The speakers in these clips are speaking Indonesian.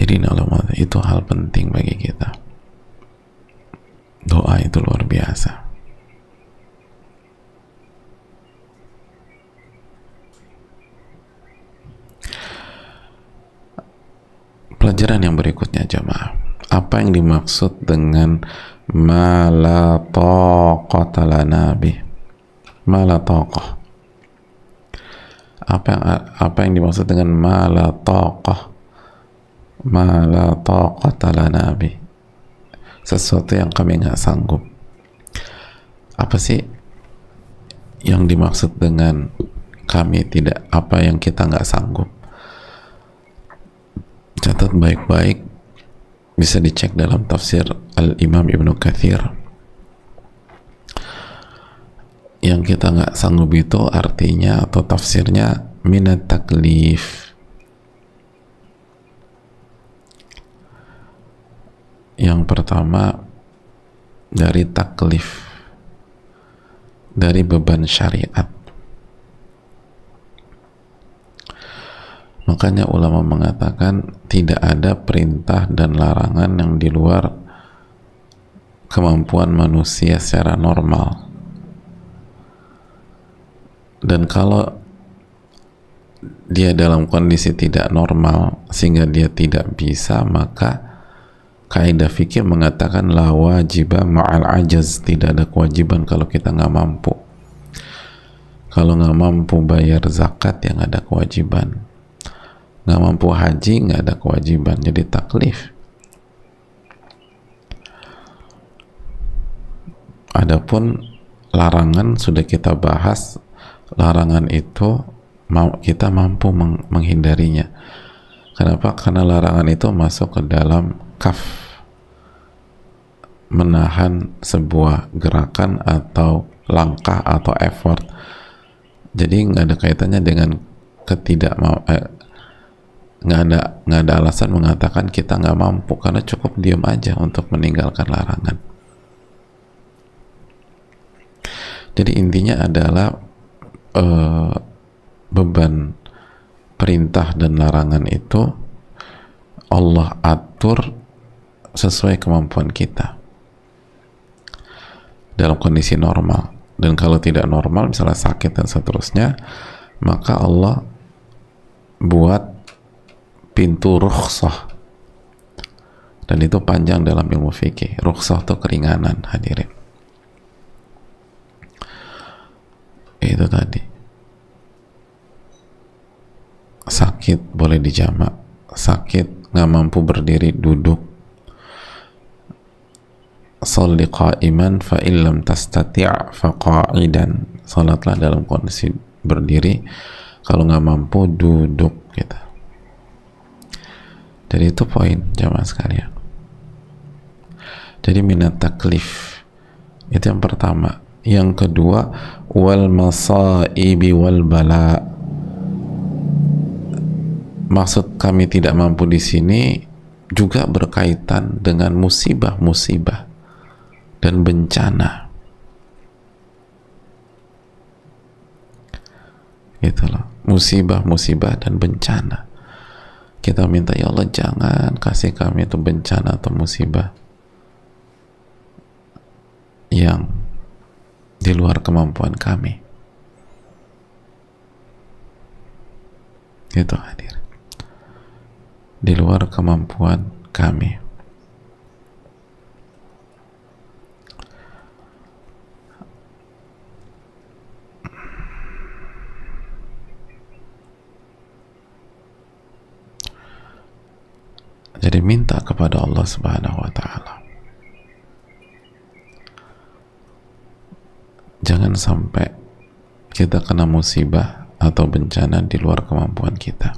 hadirin Allah, itu hal penting bagi kita. Doa itu luar biasa. Pelajaran yang berikutnya jemaah, apa yang dimaksud dengan ma la taqata lana bih? Ma la taqah. Apa yang dimaksud dengan ma la taqah? Ma la taqata lana bih. Sesuatu yang kami nggak sanggup. Apa sih yang dimaksud dengan kami tidak, apa yang kita nggak sanggup? Catat baik-baik, bisa dicek dalam tafsir Al-Imam Ibnu Katsir. Yang kita nggak sanggup itu artinya atau tafsirnya minat taklif. Yang pertama dari taklif, dari beban syariat. Makanya ulama mengatakan tidak ada perintah dan larangan yang di luar kemampuan manusia secara normal. Dan kalau dia dalam kondisi tidak normal sehingga dia tidak bisa, maka kaidah fikih mengatakan la wajibah ma'al ajaz, tidak ada kewajiban kalau kita nggak mampu. Kalau nggak mampu bayar zakat, yang ada kewajiban. Nggak mampu haji, nggak ada kewajiban, jadi taklif. Adapun larangan sudah kita bahas, larangan itu kita mampu menghindarinya. Kenapa? Karena larangan itu masuk ke dalam kaf, menahan sebuah gerakan atau langkah atau effort. Jadi nggak ada kaitannya dengan nggak ada alasan mengatakan kita nggak mampu, karena cukup diam aja untuk meninggalkan larangan. Jadi intinya adalah beban perintah dan larangan itu Allah atur sesuai kemampuan kita dalam kondisi normal. Dan kalau tidak normal, misalnya sakit dan seterusnya, maka Allah buat pintu rukhsah, dan itu panjang dalam ilmu fikih. Rukhsah itu keringanan, hadirin. Itu tadi, sakit boleh dijamak, sakit nggak mampu berdiri, duduk. Sholli qa'iman fa illam tastati' fa qa'idan, salatlah dalam kondisi berdiri, kalau nggak mampu duduk gitu. Jadi itu poin jamaah sekalian. Jadi minat taklif itu yang pertama. Yang kedua, wal masaibi wal bala. Maksud kami tidak mampu di sini juga berkaitan dengan musibah-musibah dan bencana. Gitu loh, musibah-musibah dan bencana. Kita minta, ya Allah jangan kasih kami itu bencana atau musibah yang di luar kemampuan kami. Itu hadir, di luar kemampuan kami. Jadi minta kepada Allah Subhanahu wa ta'ala. Jangan sampai kita kena musibah atau bencana di luar kemampuan kita.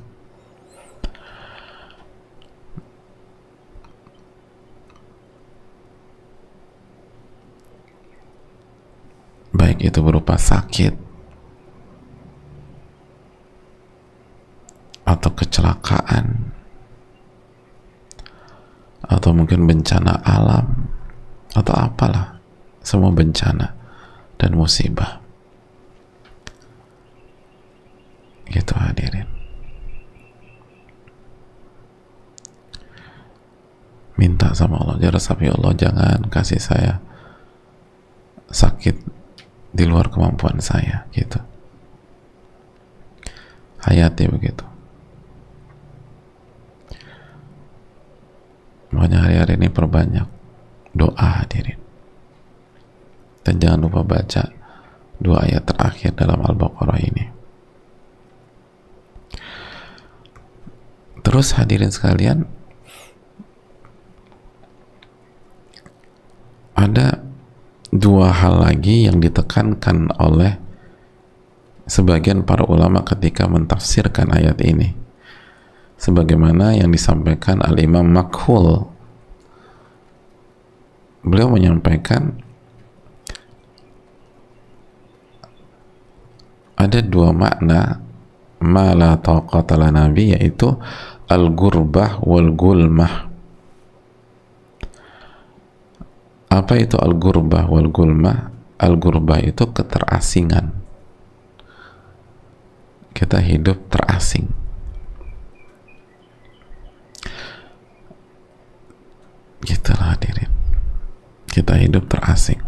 Baik itu berupa sakit atau kecelakaan, atau mungkin bencana alam, atau apalah, semua bencana dan musibah. Gitu hadirin. minta sama Allah, ya resapi Allah, jangan kasih saya sakit di luar kemampuan saya, gitu. Hayati begitu. Makanya hari-hari ini perbanyak doa, hadirin. Dan jangan lupa baca 2 ayat terakhir dalam Al-Baqarah ini. Terus hadirin sekalian, ada 2 hal lagi yang ditekankan oleh sebagian para ulama ketika mentafsirkan ayat ini, sebagaimana yang disampaikan Al-Imam Makhul. Beliau menyampaikan ada 2 makna ma la taqata lana bi, yaitu al-gurbah wal gulmah. Apa itu al-gurbah wal gulmah? Al-gurbah itu keterasingan. Kita hidup terasing. Gitulah hadirin. Kita hidup terasing.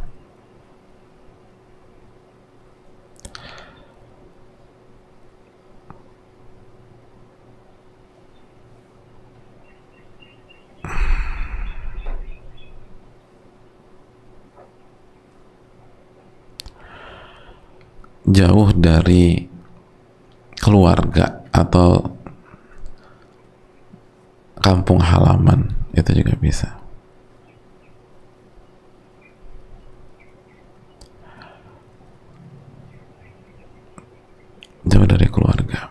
Jauh dari keluarga atau kampung halaman, itu juga bisa. Jauh dari keluarga.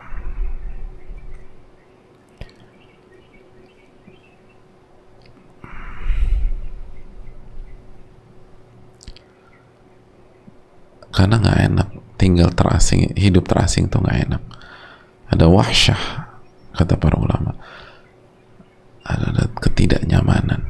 Karena nggak enak tinggal terasing, hidup terasing tuh nggak enak. Ada wahsyah, kata para ulama, ada ketidaknyamanan.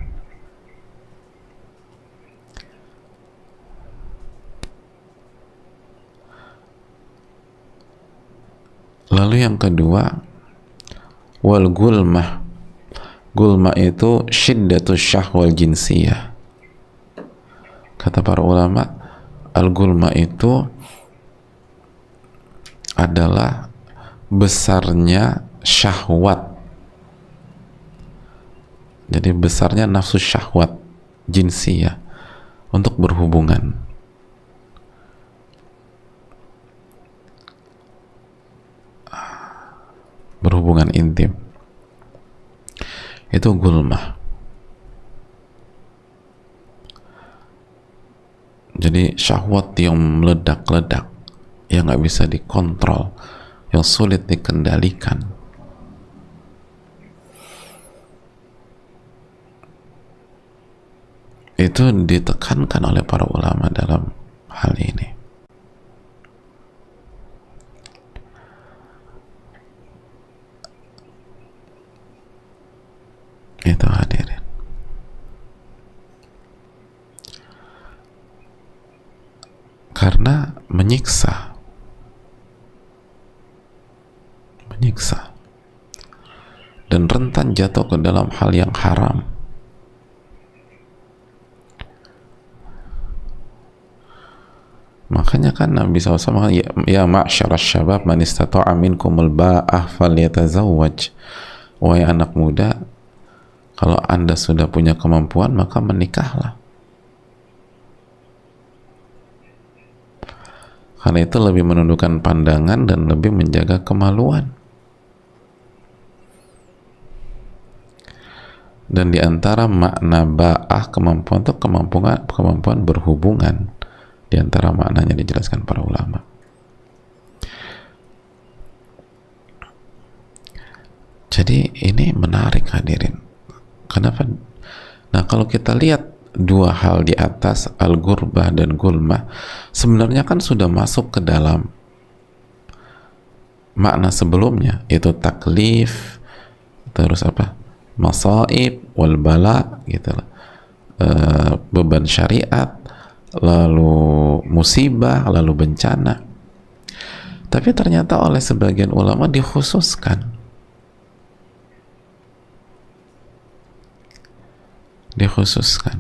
Lalu yang kedua, wal gulmah. Gulmah itu syiddatus syahwal jinsiyah. Kata para ulama, al-gulmah itu adalah besarnya syahwat. Jadi besarnya nafsu syahwat jinsiyah untuk berhubungan. Berhubungan intim. Itu gulmah. Jadi syahwat yang meledak-ledak, yang nggak bisa dikontrol, yang sulit dikendalikan. Itu ditekankan oleh para ulama dalam hal ini. Itu hadirin. Karena menyiksa dan rentan jatuh ke dalam hal yang haram. Makanya kan Nabi SAW, ya ma'syarasy syabab man istata'a minkumul ba'ah falyatazawwaj. Wahai anak muda, kalau Anda sudah punya kemampuan, maka menikahlah. Karena itu lebih menundukkan pandangan dan lebih menjaga kemaluan. Dan di antara makna ba'ah, kemampuan itu kemampuan berhubungan. Di antara maknanya dijelaskan para ulama. Jadi ini menarik hadirin. Kenapa? Nah, kalau kita lihat 2 hal di atas, al-gurbah dan gulmah, sebenarnya kan sudah masuk ke dalam makna sebelumnya, yaitu taklif, terus apa? Masaib wal bala, gitu lah. Beban syariat, lalu musibah, lalu bencana. Tapi ternyata oleh sebagian ulama dikhususkan. dikhususkan.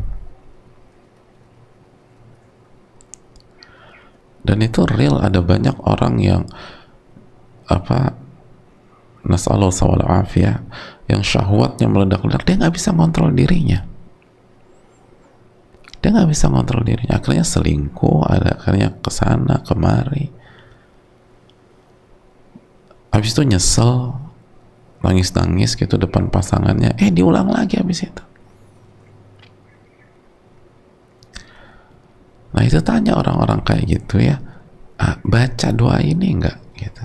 Dan itu real, ada banyak orang yang nasallahu sawal afiyah, yang syahwatnya meledak-ledak, dia nggak bisa kontrol dirinya. Dia nggak bisa kontrol dirinya, akhirnya selingkuh, akhirnya kesana kemari, habis itu nyesel, nangis-nangis gitu depan pasangannya, diulang lagi habis itu. Nah itu tanya orang-orang kayak gitu ya, baca doa ini enggak gitu,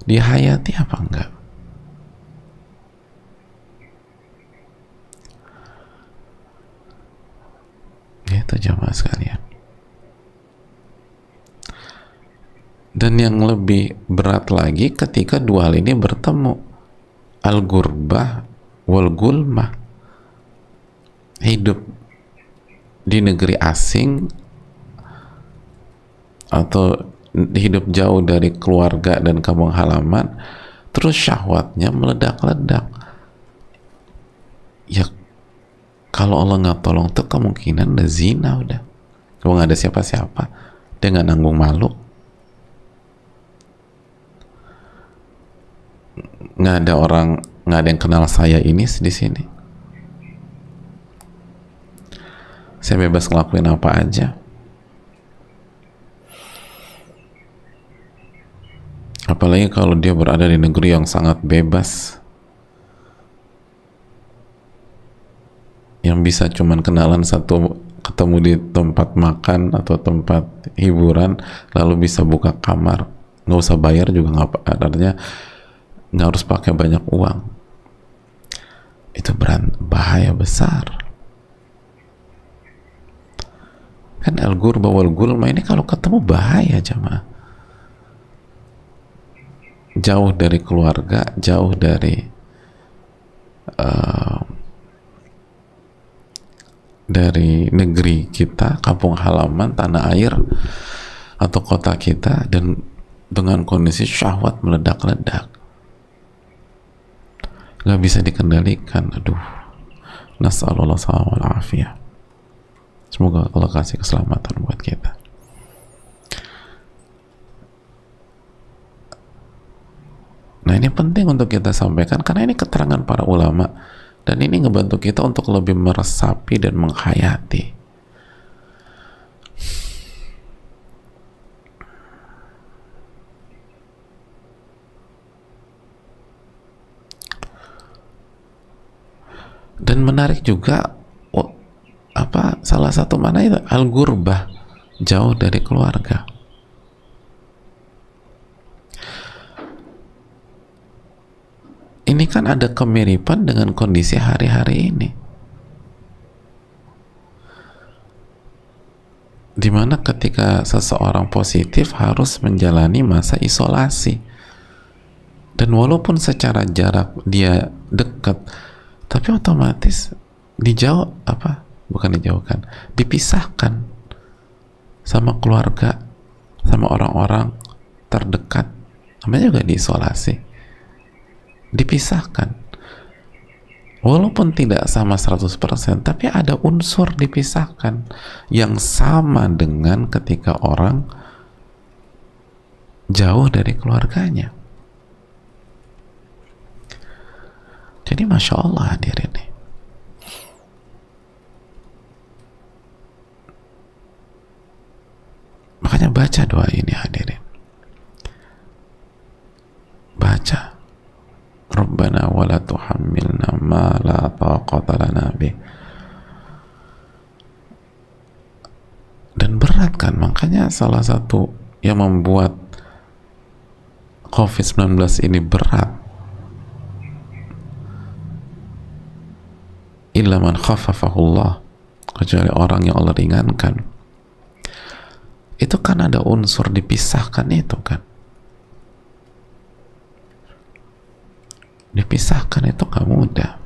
dihayati apa enggak? Gitu jamaah sekalian. Dan yang lebih berat lagi ketika dua hal ini bertemu, al-gurbah wal gulmah, hidup di negeri asing atau hidup jauh dari keluarga dan kampung halaman, terus syahwatnya meledak-ledak. Ya kalau Allah nggak tolong tuh kemungkinan udah zina, udah kalau nggak ada siapa-siapa, dia nggak nanggung malu, nggak ada orang, nggak ada yang kenal saya ini di sini, saya bebas ngelakuin apa aja. Apalagi kalau dia berada di negeri yang sangat bebas, yang bisa cuman kenalan satu, ketemu di tempat makan atau tempat hiburan, lalu bisa buka kamar, nggak usah bayar juga, nggak, artinya nggak harus pakai banyak uang. Itu bahaya besar. Kan al-ghurba wal gulma ini kalau ketemu bahaya jamaah. Jauh dari keluarga, jauh dari negeri kita, kampung halaman, tanah air atau kota kita, dan dengan kondisi syahwat meledak-ledak, nggak bisa dikendalikan. Aduh, nasallallahu alaihi afiyah. Semoga Allah kasih keselamatan buat kita. Nah ini penting untuk kita sampaikan karena ini keterangan para ulama, dan ini ngebantu kita untuk lebih meresapi dan menghayati. Dan menarik juga, salah satu mana itu al-gurbah, jauh dari keluarga. Ini kan ada kemiripan dengan kondisi hari-hari ini, dimana ketika seseorang positif harus menjalani masa isolasi, dan walaupun secara jarak dia dekat, tapi otomatis dipisahkan sama keluarga, sama orang-orang terdekat, namanya juga diisolasi, dipisahkan. Walaupun tidak sama 100%, tapi ada unsur dipisahkan yang sama dengan ketika orang jauh dari keluarganya. Jadi Masya Allah hadirin nih. Makanya baca doa ini hadirin. Baca. Rabbana wa la tuhammilna ma la taqata lana bih. Dan berat kan, makanya salah satu yang membuat COVID-19 ini berat, illa man khafafahullah, kecuali orang yang Allah ringankan, itu kan ada unsur dipisahkan itu kan. Dipisahkan itu gak mudah.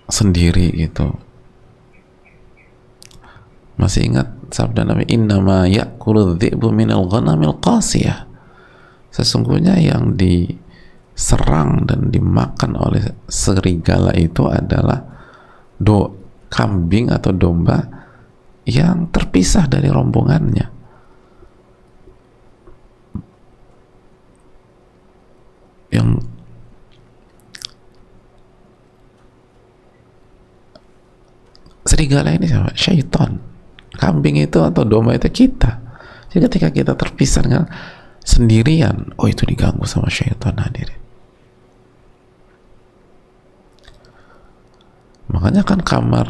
Sendiri gitu. Masih ingat sabda Nabi, innama ya'kulu dhi'bu minal ghanamil qasiyah, sesungguhnya yang serang dan dimakan oleh serigala itu adalah kambing atau domba yang terpisah dari rombongannya. Yang serigala ini siapa? Syaitan. Kambing itu atau domba itu kita. Jadi ketika kita terpisah dengan sendirian, oh itu diganggu sama syaitan, hadirin. Makanya kan kamar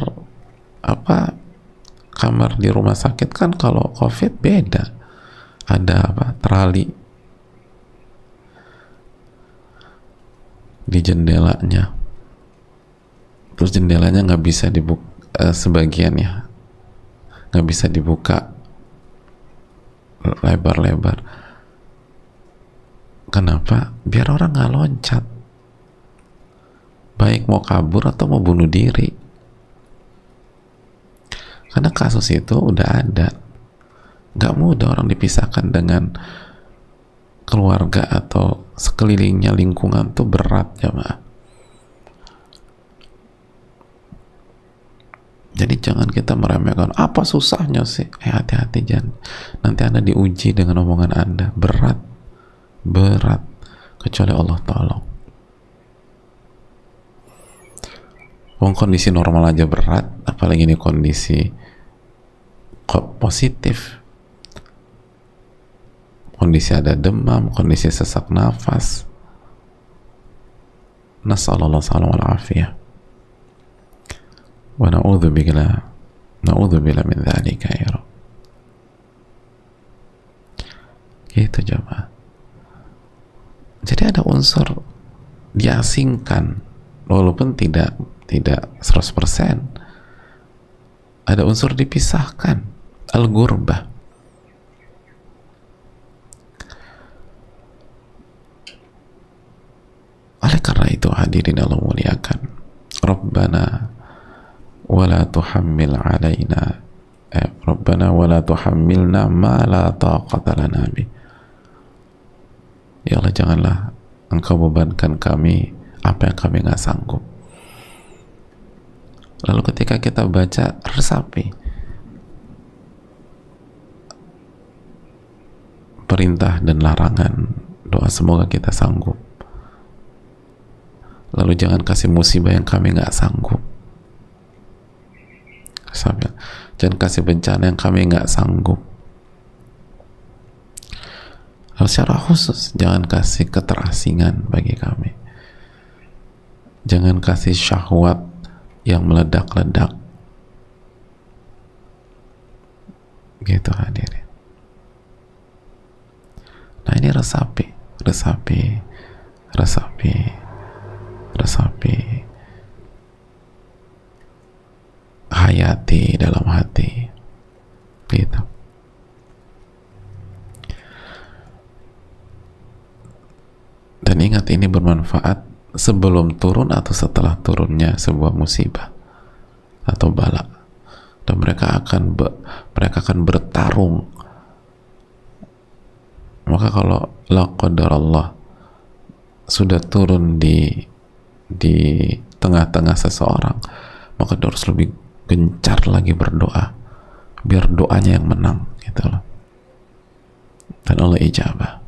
di rumah sakit kan kalau COVID beda, ada terali di jendelanya, terus jendelanya nggak bisa dibuka, sebagian ya nggak bisa dibuka lebar-lebar. Kenapa? Biar orang nggak loncat, baik mau kabur atau mau bunuh diri. Karena kasus itu udah ada. Nggak mudah orang dipisahkan dengan keluarga atau sekelilingnya, lingkungan tuh berat, jamaah. Jadi jangan kita meremehkan, apa susahnya sih? Hati-hati, jangan. Nanti Anda diuji dengan omongan Anda. Berat. Kecuali Allah tolong. Kondisi normal aja berat, apalagi ini kondisi positif. Kondisi ada demam, kondisi sesak nafas. Nasallallahu alaihi wasallam. Wa na'udzubillah min dzalika ya Rabb. Gitu jemaah. Jadi ada unsur diasingkan walaupun tidak 100%. Ada unsur dipisahkan, al-gurbah. Oleh karena itu hadirin Allah muliakan, Rabbana wala tuhammil alaina Rabbana wala tuhammilna ma la taqata lana bi. Ya Allah, janganlah Engkau bebankan kami apa yang kami nggak sanggup. Lalu ketika kita baca, resapi perintah dan larangan, doa semoga kita sanggup. Lalu jangan kasih musibah yang kami nggak sanggup. Jangan kasih bencana yang kami nggak sanggup. Lalu secara khusus jangan kasih keterasingan bagi kami. Jangan kasih syahwat yang meledak-ledak. Gitu hadirin. Nah ini resapi. Hayati dalam hati. Gitu. Dan ingat, ini bermanfaat sebelum turun atau setelah turunnya sebuah musibah atau bala. Dan mereka akan bertarung. Maka kalau la qadarallah sudah turun di tengah-tengah seseorang, maka dia harus lebih gencar lagi berdoa biar doanya yang menang, gitu loh. Dan Allah ijabah.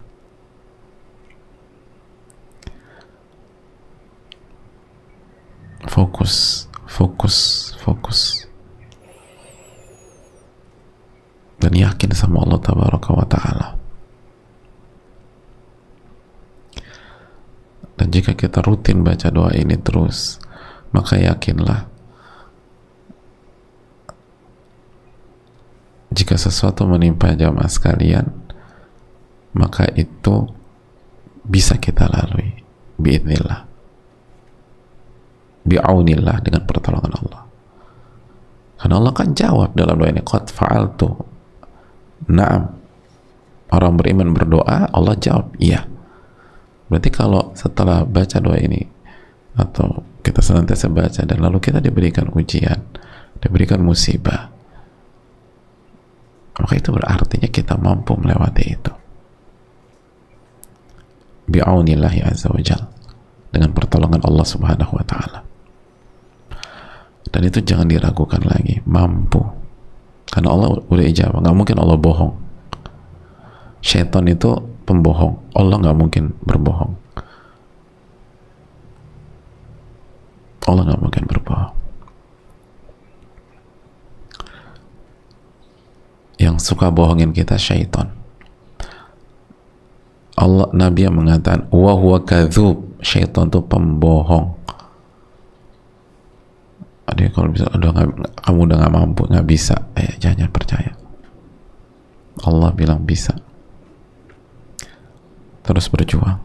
Fokus dan yakin sama Allah tabaraka wa ta'ala. Dan jika kita rutin baca doa ini terus, maka yakinlah jika sesuatu menimpa jamaah sekalian, maka itu bisa kita lalui biidznillah, bi'aunillah, dengan pertolongan Allah. Karena Allah kan jawab dalam doa ini, qad fa'altu. Naam. Orang beriman berdoa, Allah jawab, iya. Berarti kalau setelah baca doa ini, atau kita senantiasa baca, dan lalu kita diberikan ujian, diberikan musibah, maka itu berartinya kita mampu melewati itu. bi'aunillahi azza wa jal, dengan pertolongan Allah subhanahu wa ta'ala. Dan itu jangan diragukan lagi, mampu, karena Allah udah ijabah. Nggak mungkin Allah bohong. Syaitan itu pembohong, Allah nggak mungkin berbohong. Allah nggak mungkin berbohong. Yang suka bohongin kita syaitan. Allah, Nabi yang mengatakan wa huwa kadzub, syaitan itu pembohong. Ada kalau bisa, kamu udah nggak mampu, nggak bisa, jangan percaya. Allah bilang bisa. Terus berjuang.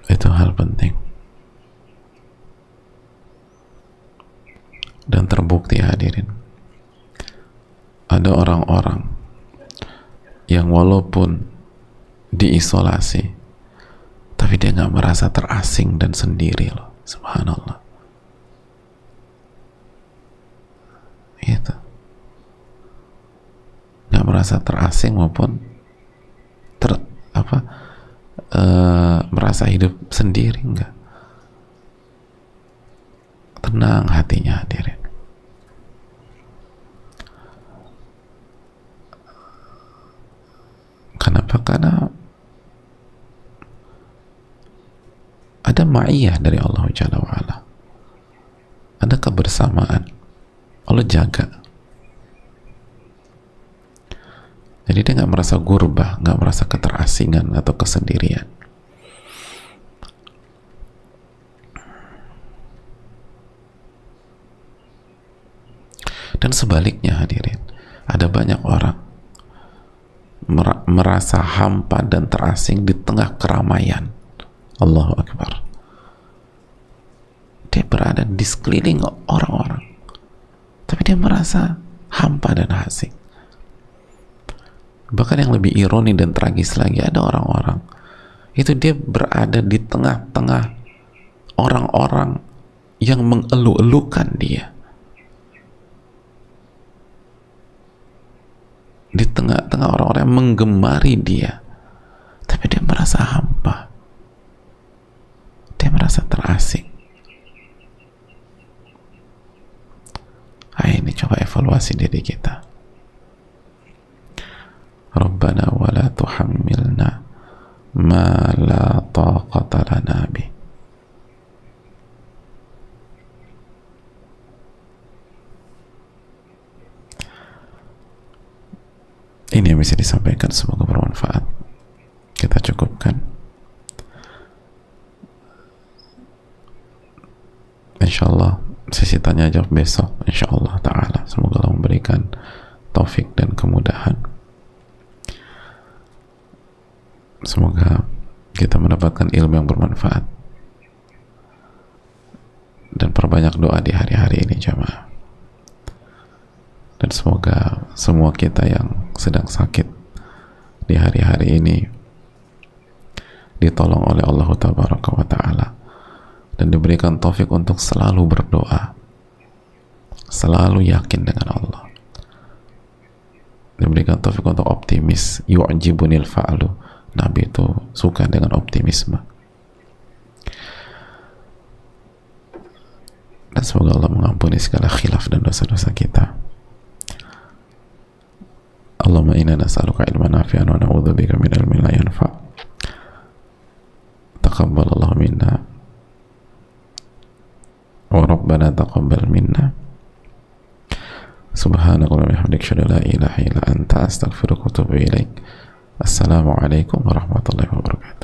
Itu hal penting. Dan terbukti hadirin, ada orang-orang yang walaupun diisolasi tapi dia nggak merasa terasing dan sendiri loh, subhanallah. Gitu, nggak merasa terasing maupun merasa hidup sendiri, enggak. Tenang hatinya hadirin. Kenapa? Karena ada ma'iyah dari Allah Jalla wa'ala, ada kebersamaan, Allah jaga. Jadi dia nggak merasa gurbah, nggak merasa keterasingan atau kesendirian. Dan sebaliknya hadirin, ada banyak orang merasa hampa dan terasing di tengah keramaian. Allahu Akbar. Dia berada di sekeliling orang-orang, tapi dia merasa hampa dan asing. Bahkan yang lebih ironi dan tragis lagi, ada orang-orang itu dia berada di tengah-tengah orang-orang yang mengeluh-elukan dia, di tengah-tengah orang-orang yang menggemari dia, tapi dia merasa hampa, dia merasa terasing. Ini coba evaluasi diri kita. Rabbana wa la tuhammilna ma la taqata lana bih. Ini yang bisa disampaikan, semoga bermanfaat. Kita cukupkan. Insyaallah sesi tanya jawab besok, insyaallah ta'ala. Semoga Allah memberikan taufik dan kemudahan. Semoga kita mendapatkan ilmu yang bermanfaat, dan perbanyak doa di hari-hari ini jamaah. Dan semoga semua kita yang sedang sakit di hari-hari ini ditolong oleh Allah Tabaraka wa Ta'ala, dan diberikan taufik untuk selalu berdoa, selalu yakin dengan Allah, diberikan taufik untuk optimis. Yu'jibunil fa'lu, Nabi itu suka dengan optimisme. Dan semoga Allah mengampuni segala khilaf dan dosa-dosa kita. Allahumma inna nas'aluka ilman nafi'an wa na'udzubika min ilmin la yanfa'. Taqabbalallahu minna wa rabbana taqabbal minna. Subhanaka wa bihamdika asyhadu an la ilaha illa anta astaghfiruka wa atubu ilaik. Assalamualaikum warahmatullahi wabarakatuh.